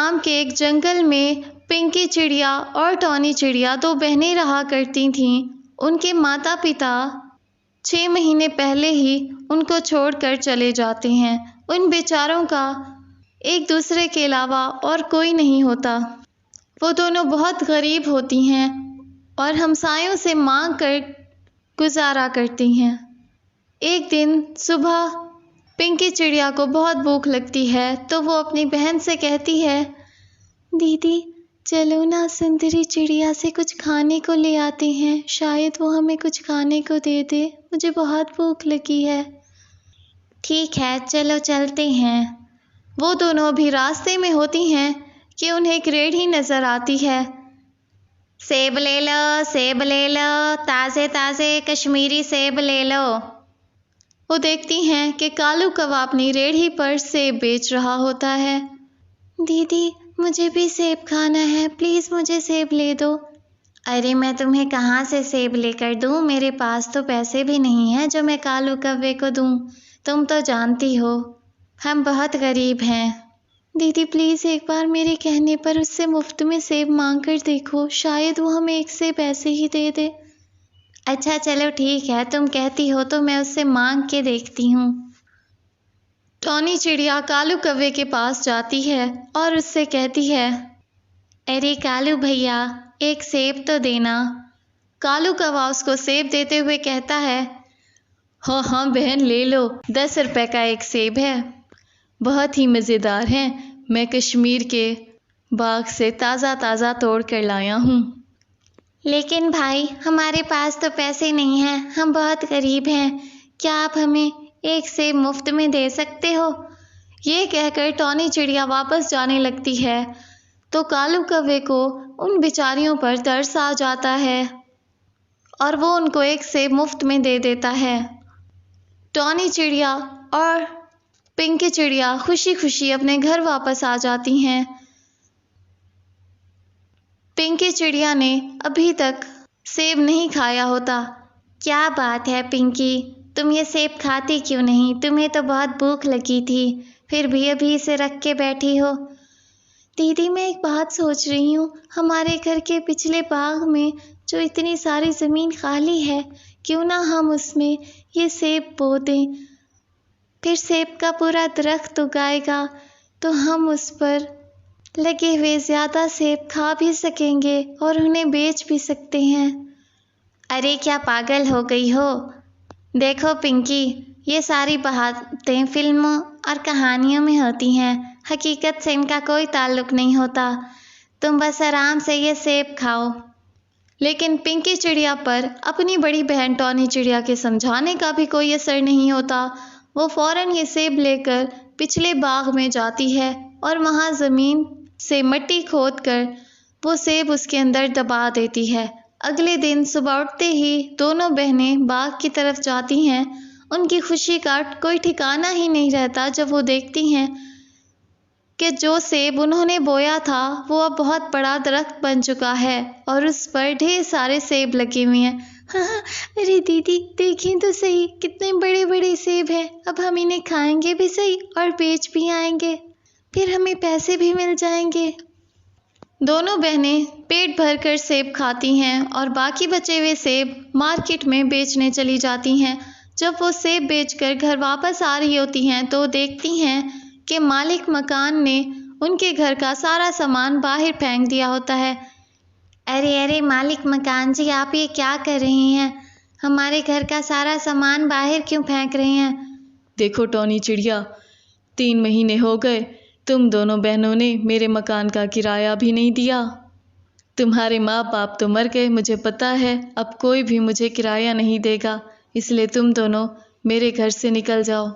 नाम के एक जंगल में पिंकी चिड़िया और टॉनी चिड़िया दो बहनें रहा करती थीं। उनके माता पिता 6 महीने पहले ही उनको छोड़कर चले जाते हैं। उन बेचारों का एक दूसरे के अलावा और कोई नहीं होता। वो दोनों बहुत गरीब होती हैं और हमसायों से मांग कर गुजारा करती हैं। एक दिन सुबह पिंकी चिड़िया को बहुत भूख लगती है तो वो अपनी बहन से कहती है, दीदी चलो ना सुंदरी चिड़िया से कुछ खाने को ले आते हैं, शायद वो हमें कुछ खाने को दे दे, मुझे बहुत भूख लगी है। ठीक है चलो चलते हैं। वो दोनों अभी रास्ते में होती हैं कि उन्हें एक रेहड़ी नज़र आती है। सेब ले लो, ताज़े ताज़े कश्मीरी सेब ले लो। वो देखती हैं कि कालू कौवा अपनी रेहड़ी पर सेब बेच रहा होता है। दीदी मुझे भी सेब खाना है, प्लीज़ मुझे सेब ले दो। अरे मैं तुम्हें कहाँ से सेब लेकर दूँ, मेरे पास तो पैसे भी नहीं हैं जो मैं कालू कौवे को दूँ। तुम तो जानती हो हम बहुत गरीब हैं। दीदी प्लीज़ एक बार मेरे कहने पर उससे मुफ्त में सेब मांग कर देखो, शायद वो हमें एक सेब ऐसे ही दे दे। अच्छा चलो ठीक है, तुम कहती हो तो मैं उससे मांग के देखती हूँ। टॉनी चिड़िया कालू कौवे के पास जाती है और उससे कहती है, अरे कालू भैया एक सेब तो देना। कालू कौवा उसको सेब देते हुए कहता है, हाँ हाँ बहन ले लो, 10 रुपए का एक सेब है, बहुत ही मज़ेदार हैं, मैं कश्मीर के बाग से ताज़ा ताज़ा तोड़ कर लाया हूँ। लेकिन भाई हमारे पास तो पैसे नहीं हैं, हम बहुत गरीब हैं, क्या आप हमें एक सेब मुफ्त में दे सकते हो? ये कहकर टॉनी चिड़िया वापस जाने लगती है तो कालू कौवे को उन बेचारियों पर तरस आ जाता है और वो उनको एक सेब मुफ्त में दे देता है। टॉनी चिड़िया और पिंकी चिड़िया खुशी खुशी अपने घर वापस आ जाती हैं। पिंकी चिड़िया ने अभी तक सेब नहीं खाया होता। क्या बात है पिंकी, तुम ये सेब खाती क्यों नहीं? तुम्हें तो बहुत भूख लगी थी, फिर भी अभी इसे रख के बैठी हो। दीदी मैं एक बात सोच रही हूँ, हमारे घर के पिछले बाग में जो इतनी सारी ज़मीन खाली है, क्यों ना हम उसमें ये सेब बो दें, फिर सेब का पूरा दरख्त उगाएगा तो हम उस पर लगे हुए ज़्यादा सेब खा भी सकेंगे और उन्हें बेच भी सकते हैं। अरे क्या पागल हो गई हो? देखो पिंकी, ये सारी बातें फिल्मों और कहानियों में होती हैं, हकीकत से इनका कोई ताल्लुक नहीं होता। तुम बस आराम से ये सेब खाओ। लेकिन पिंकी चिड़िया पर अपनी बड़ी बहन टॉनी चिड़िया के समझाने का भी कोई असर नहीं होता। वो फ़ौरन ये सेब लेकर पिछले बाग में जाती है और वहाँ ज़मीन से मिट्टी खोद कर वो सेब उसके अंदर दबा देती है। अगले दिन सुबह उठते ही दोनों बहनें बाग की तरफ जाती हैं। उनकी खुशी का कोई ठिकाना ही नहीं रहता जब वो देखती हैं कि जो सेब उन्होंने बोया था वो अब बहुत बड़ा दरख्त बन चुका है और उस पर ढेर सारे सेब लगे हुए हैं। हाँ, अरे दीदी देखें तो सही, कितने बड़े बड़े सेब हैं, अब हम इन्हें खाएंगे भी सही और बेच भी आएंगे, फिर हमें पैसे भी मिल जाएंगे। दोनों बहनें पेट भर कर सेब खाती हैं और बाकी बचे हुए सेब मार्केट में बेचने चली जाती हैं। जब वो सेब बेचकर घर वापस आ रही होती हैं तो देखती हैं कि मालिक मकान ने उनके घर का सारा सामान बाहर फेंक दिया होता है। अरे अरे मालिक मकान जी, आप ये क्या कर रहे हैं? हमारे घर का सारा सामान बाहर क्यों फेंक रहे हैं? देखो टॉनी चिड़िया, 3 महीने हो गए, तुम दोनों बहनों ने मेरे मकान का किराया भी नहीं दिया। तुम्हारे माँ बाप तो मर गए, मुझे पता है, अब कोई भी मुझे किराया नहीं देगा, इसलिए तुम दोनों मेरे घर से निकल जाओ।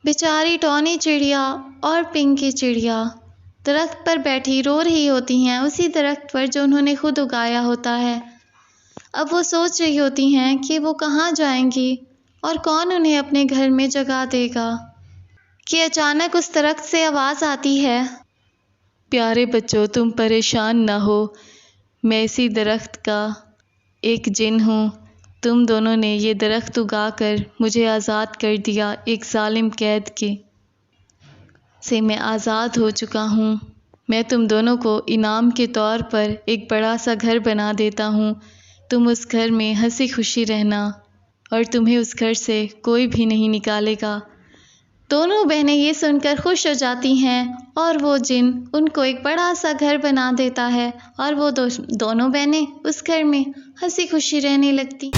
बेचारी टॉनी चिड़िया और पिंकी चिड़िया दरख्त पर बैठी रो रही होती हैं, उसी दरख्त पर जो उन्होंने खुद उगाया होता है। अब वो सोच रही होती हैं कि वो कहाँ जाएंगी और कौन उन्हें अपने घर में जगह देगा कि अचानक उस दरख्त से आवाज़ आती है, प्यारे बच्चों तुम परेशान ना हो, मैं इसी दरख्त का एक जिन हूँ। तुम दोनों ने ये दरख्त उगाकर मुझे आज़ाद कर दिया, एक जालिम कैद के से मैं आज़ाद हो चुका हूँ। मैं तुम दोनों को इनाम के तौर पर एक बड़ा सा घर बना देता हूँ। तुम उस घर में हंसी खुशी रहना और तुम्हें उस घर से कोई भी नहीं निकालेगा। दोनों बहनें ये सुनकर खुश हो जाती हैं और वो जिन उनको एक बड़ा सा घर बना देता है और वो दोनों बहनें उस घर में हंसी खुशी रहने लगती।